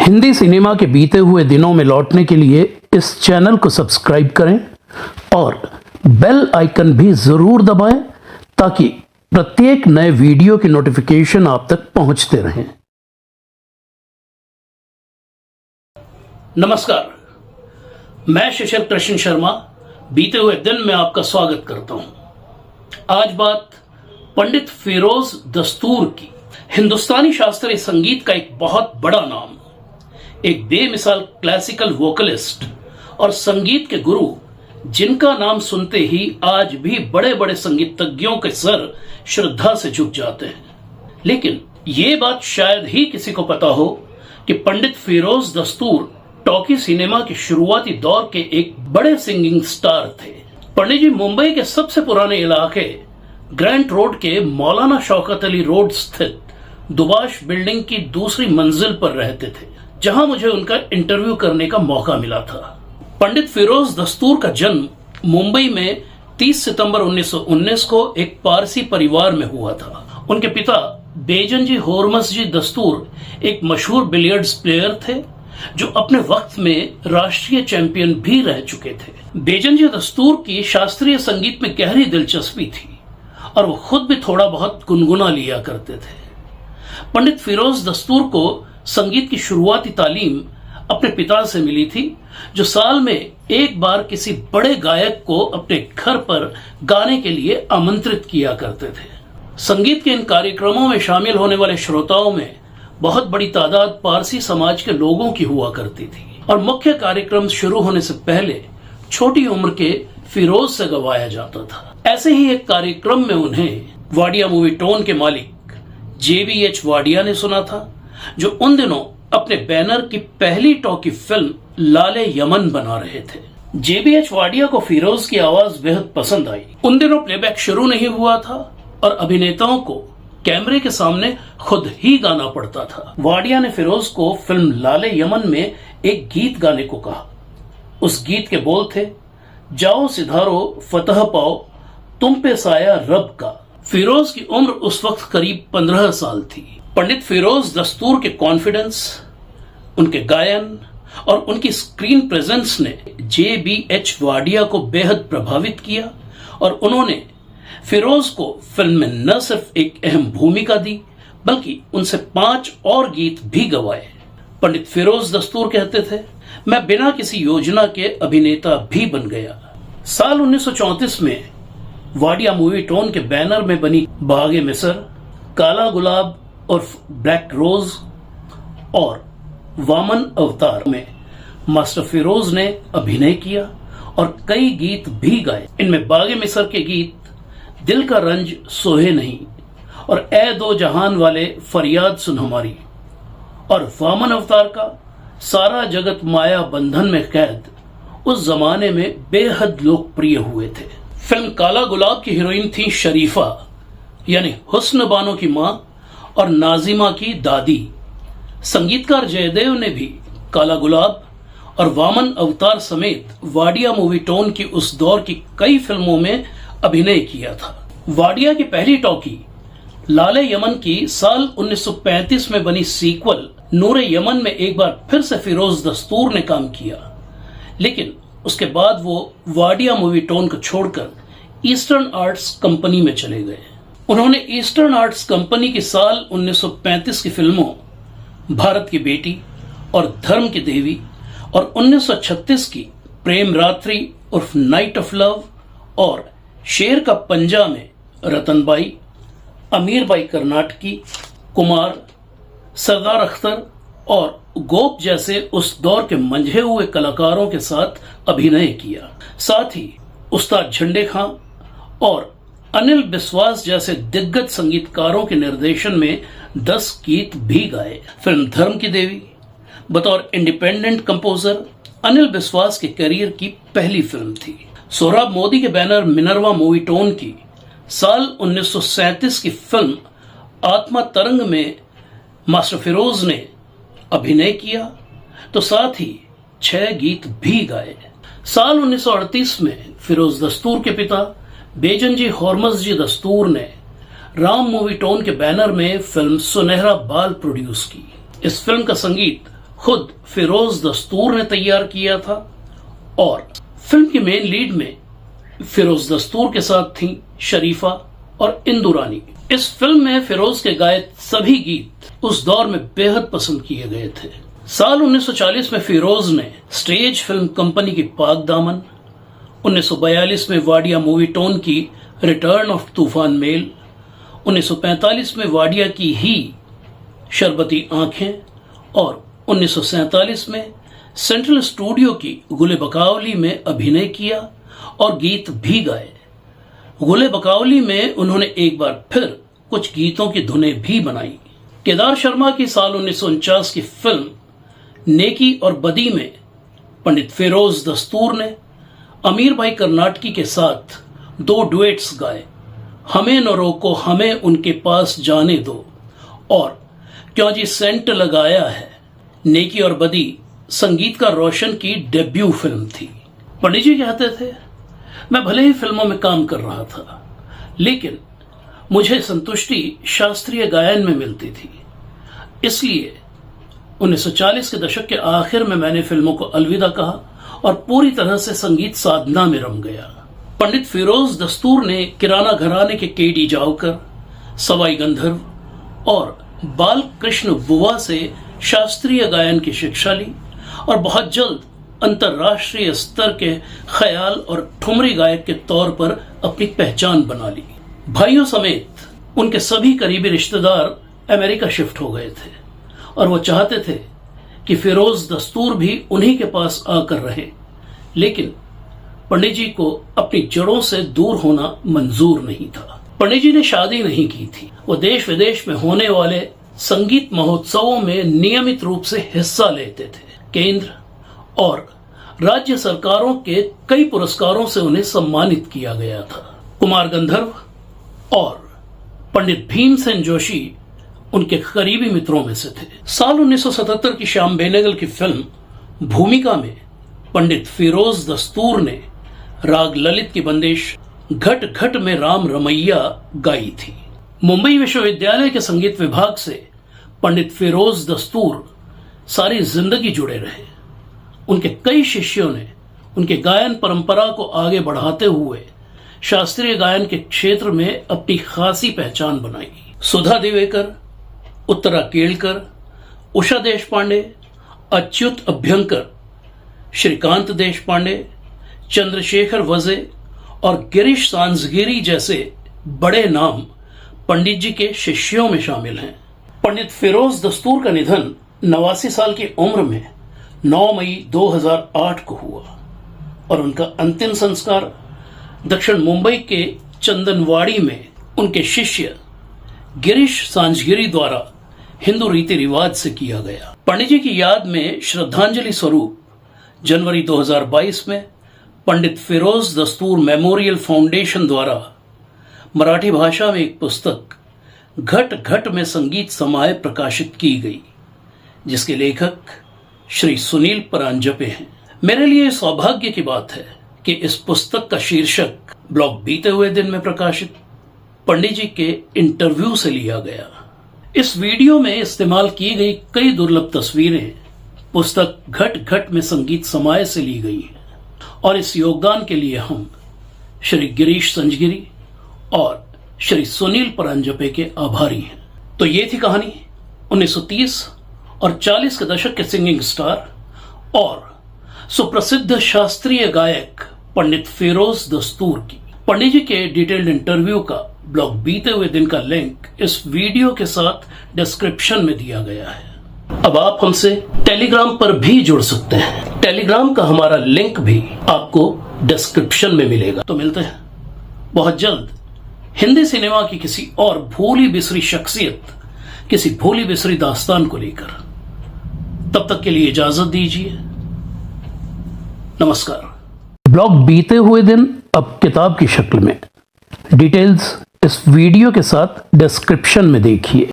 Hindi cinema के बीते हुए दिनों में लौटने के लिए इस चैनल को सब्सक्राइब करें और बेल आइकन भी जरूर दबाएं ताकि प्रत्येक नए वीडियो की नोटिफिकेशन आप तक पहुंचते रहें। नमस्कार, मैं शिशिर कृष्ण शर्मा बीते हुए दिन में आपका स्वागत करता हूं। आज बात पंडित फिरोज दस्तूर की। हिंदुस्तानी शास्त्रीय संगीत का एक बहुत बड़ा नाम, एक बेमिसाल क्लासिकल वोकलिस्ट और संगीत के गुरु, जिनका नाम सुनते ही आज भी बड़े बड़े संगीतज्ञों के सर श्रद्धा से झुक जाते हैं। लेकिन ये बात शायद ही किसी को पता हो कि पंडित फिरोज दस्तूर टॉकी सिनेमा के शुरुआती दौर के एक बड़े सिंगिंग स्टार थे। पंडित जी मुंबई के सबसे पुराने इलाके ग्रैंट रोड के मौलाना शौकत अली रोड स्थित दुबाश बिल्डिंग की दूसरी मंजिल पर रहते थे, जहां मुझे उनका इंटरव्यू करने का मौका मिला था। पंडित फिरोज दस्तूर का जन्म मुंबई में 30 सितंबर 1919 को एक पारसी परिवार में हुआ था। उनके पिता बेजनजी होरमस जी दस्तूर एक मशहूर बिलियर्ड्स प्लेयर थे, जो अपने वक्त में राष्ट्रीय चैंपियन भी रह चुके थे। बेजनजी दस्तूर की शास्त्रीय संगीत में गहरी दिलचस्पी थी और वो खुद भी थोड़ा बहुत गुनगुना लिया करते थे। पंडित फिरोज दस्तूर को संगीत की शुरुआती तालीम अपने पिता से मिली थी, जो साल में एक बार किसी बड़े गायक को अपने घर पर गाने के लिए आमंत्रित किया करते थे। संगीत के इन कार्यक्रमों में शामिल होने वाले श्रोताओं में बहुत बड़ी तादाद पारसी समाज के लोगों की हुआ करती थी और मुख्य कार्यक्रम शुरू होने से पहले छोटी उम्र के फिरोज से गवाया जाता था। ऐसे ही एक कार्यक्रम में उन्हें वाडिया मूवी टोन के मालिक JBH वाडिया ने सुना था, जो उन दिनों अपने बैनर की पहली टॉकी फिल्म लाले यमन बना रहे थे। JBH वाडिया को फिरोज की आवाज बेहद पसंद आई। उन दिनों प्लेबैक शुरू नहीं हुआ था और अभिनेताओं को कैमरे के सामने खुद ही गाना पड़ता था। वाडिया ने फिरोज को फिल्म लाले यमन में एक गीत गाने को कहा। उस गीत के बोल थे, जाओ सिधारो फतह पाओ तुम पे साया रब का। फिरोज की उम्र उस वक्त करीब 15 साल थी। पंडित फिरोज दस्तूर के कॉन्फिडेंस, उनके गायन और उनकी स्क्रीन प्रेजेंस ने JBH वाडिया को बेहद प्रभावित किया और उन्होंने फिरोज को फिल्म में न सिर्फ एक अहम भूमिका दी, बल्कि उनसे 5 और गीत भी गवाए। पंडित फिरोज दस्तूर कहते थे, मैं बिना किसी योजना के अभिनेता भी बन गया। साल 1934 में वाडिया मूवी टोन के बैनर में बनी बागे मिसर, काला गुलाब और ब्लैक रोज और वामन अवतार में मास्टर फिरोज ने अभिनय किया और कई गीत भी गाए। इनमें बागे मिसर के गीत दिल का रंज सोहे नहीं और ए दो जहान वाले फरियाद सुन हमारी और वामन अवतार का सारा जगत माया बंधन में कैद उस जमाने में बेहद लोकप्रिय हुए थे। फिल्म काला गुलाब की हीरोइन थी शरीफा, यानी हुस्न बानो की मां और नाजिमा की दादी। संगीतकार जयदेव ने भी काला गुलाब और वामन अवतार समेत वाडिया मूवी टोन की उस दौर की कई फिल्मों में अभिनय किया था। वाडिया की पहली टॉकी लाले यमन की साल 1935 में बनी सीक्वल नूरे यमन में एक बार फिर से फिरोज दस्तूर ने काम किया, लेकिन उसके बाद वो वाडिया मूवी टोन को छोड़कर ईस्टर्न आर्ट्स कंपनी में चले गए। उन्होंने ईस्टर्न आर्ट्स कंपनी की साल 1935 की फिल्मों भारत की बेटी और धर्म की देवी और 1936 की प्रेम रात्रि उर्फ नाइट ऑफ लव और शेर का पंजा में रतनबाई, अमीरबाई कर्नाटकी, कुमार, सरदार अख्तर और गोप जैसे उस दौर के मंझे हुए कलाकारों के साथ अभिनय किया। साथ ही उस्ताद झंडे खां और अनिल बिस्वास जैसे दिग्गज संगीतकारों के निर्देशन में 10 गीत भी गाए। फिल्म धर्म की देवी बतौर इंडिपेंडेंट कंपोजर अनिल बिस्वास के करियर की पहली फिल्म थी। सोहराब मोदी के बैनर मिनरवा मूवी टोन की साल 1937 की फिल्म आत्मा तरंग में मास्टर फिरोज ने अभिनय किया, तो साथ ही 6 गीत भी गाए। साल 1938 में फिरोज दस्तूर के पिता बेजनजी होरमस जी दस्तूर ने राम मूवी टोन के बैनर में फिल्म सुनहरा बाल प्रोड्यूस की। इस फिल्म का संगीत खुद फिरोज दस्तूर ने तैयार किया था और फिल्म की मेन लीड में फिरोज दस्तूर के साथ थी शरीफा और इंदु रानी। इस फिल्म में फिरोज के गाए सभी गीत उस दौर में बेहद पसंद किए गए थे। साल 1940 में फिरोज ने स्टेज फिल्म कंपनी की पाक दामन, 1942 में वाडिया मूवी टोन की रिटर्न ऑफ तूफान मेल, 1945 में वाडिया की ही शरबती आंखें और 1947 में सेंट्रल स्टूडियो की गुले बकावली में अभिनय किया और गीत भी गाए। गुले बकावली में उन्होंने एक बार फिर कुछ गीतों की धुनें भी बनाई। केदार शर्मा की साल 1949 की फिल्म नेकी और बदी में पंडित फिरोज दस्तूर ने अमीर भाई कर्नाटकी के साथ 2 डुएट्स गाए, हमें न रोको हमें उनके पास जाने दो और क्यों जी सेंट लगाया है। नेकी और बदी संगीतकार रोशन की डेब्यू फिल्म थी। पंडित जी कहते थे, मैं भले ही फिल्मों में काम कर रहा था, लेकिन मुझे संतुष्टि शास्त्रीय गायन में मिलती थी। इसलिए 1940 के दशक के आखिर में मैंने फिल्मों को अलविदा कहा और पूरी तरह से संगीत साधना में रम गया। पंडित फिरोज दस्तूर ने किराना घराने के केडी जावकर, सवाई गंधर्व और बाल कृष्ण बुवा से शास्त्रीय गायन की शिक्षा ली और बहुत जल्द अंतर्राष्ट्रीय स्तर के ख्याल और ठुमरी गायक के तौर पर अपनी पहचान बना ली। भाइयों समेत उनके सभी करीबी रिश्तेदार अमेरिका शिफ्ट हो गए थे और वो चाहते थे कि फिरोज दस्तूर भी उन्हीं के पास आकर रहे, लेकिन पंडित जी को अपनी जड़ों से दूर होना मंजूर नहीं था। पंडित जी ने शादी नहीं की थी। वो देश विदेश में होने वाले संगीत महोत्सवों में नियमित रूप से हिस्सा लेते थे। केंद्र और राज्य सरकारों के कई पुरस्कारों से उन्हें सम्मानित किया गया था। कुमार गंधर्व और पंडित भीमसेन जोशी उनके करीबी मित्रों में से थे। साल 1977 की श्याम बेनेगल की फिल्म भूमिका में पंडित फिरोज दस्तूर ने राग ललित की बंदिश घट घट में राम रमैया गाई थी। मुंबई विश्वविद्यालय के संगीत विभाग से पंडित फिरोज दस्तूर सारी जिंदगी जुड़े रहे। उनके कई शिष्यों ने उनके गायन परंपरा को आगे बढ़ाते हुए शास्त्रीय गायन के क्षेत्र में अपनी खासी पहचान बनाई। सुधा दिवेकर, उत्तरा केलकर, उषा देशपांडे, अच्युत अभ्यंकर, श्रीकांत देशपांडे, चंद्रशेखर वजे और गिरीश सांझगिरी जैसे बड़े नाम पंडित जी के शिष्यों में शामिल हैं। पंडित फिरोज दस्तूर का निधन 89 साल की उम्र में 9 मई 2008 को हुआ और उनका अंतिम संस्कार दक्षिण मुंबई के चंदनवाड़ी में उनके शिष्य गिरीश सांझगिरी द्वारा हिंदू रीति रिवाज से किया गया। पंडित जी की याद में श्रद्धांजलि स्वरूप जनवरी 2022 में पंडित फिरोज दस्तूर मेमोरियल फाउंडेशन द्वारा मराठी भाषा में एक पुस्तक घट घट में संगीत समाए प्रकाशित की गई, जिसके लेखक श्री सुनील परांजपे हैं। मेरे लिए सौभाग्य की बात है कि इस पुस्तक का शीर्षक ब्लॉग बीते हुए दिन में प्रकाशित पंडित जी के इंटरव्यू से लिया गया। इस वीडियो में इस्तेमाल की गई कई दुर्लभ तस्वीरें पुस्तक घट घट में संगीत समाए से ली गई हैं और इस योगदान के लिए हम श्री गिरीश संझगिरी और श्री सुनील परांजपे के आभारी हैं। तो ये थी कहानी 1930 और 40 के दशक के सिंगिंग स्टार और सुप्रसिद्ध शास्त्रीय गायक पंडित फिरोज दस्तूर की। पंडित जी के डिटेल्ड इंटरव्यू का ब्लॉग बीते हुए दिन का लिंक इस वीडियो के साथ डिस्क्रिप्शन में दिया गया है। अब आप हमसे टेलीग्राम पर भी जुड़ सकते हैं। टेलीग्राम का हमारा लिंक भी आपको डिस्क्रिप्शन में मिलेगा। तो मिलते हैं बहुत जल्द हिंदी सिनेमा की किसी और भूली बिसरी शख्सियत, किसी भूली बिसरी दास्तान को लेकर। तब तक के लिए इजाजत दीजिए। नमस्कार। ब्लॉग बीते हुए दिन अब किताब की शक्ल में। डिटेल्स इस वीडियो के साथ डिस्क्रिप्शन में देखिए।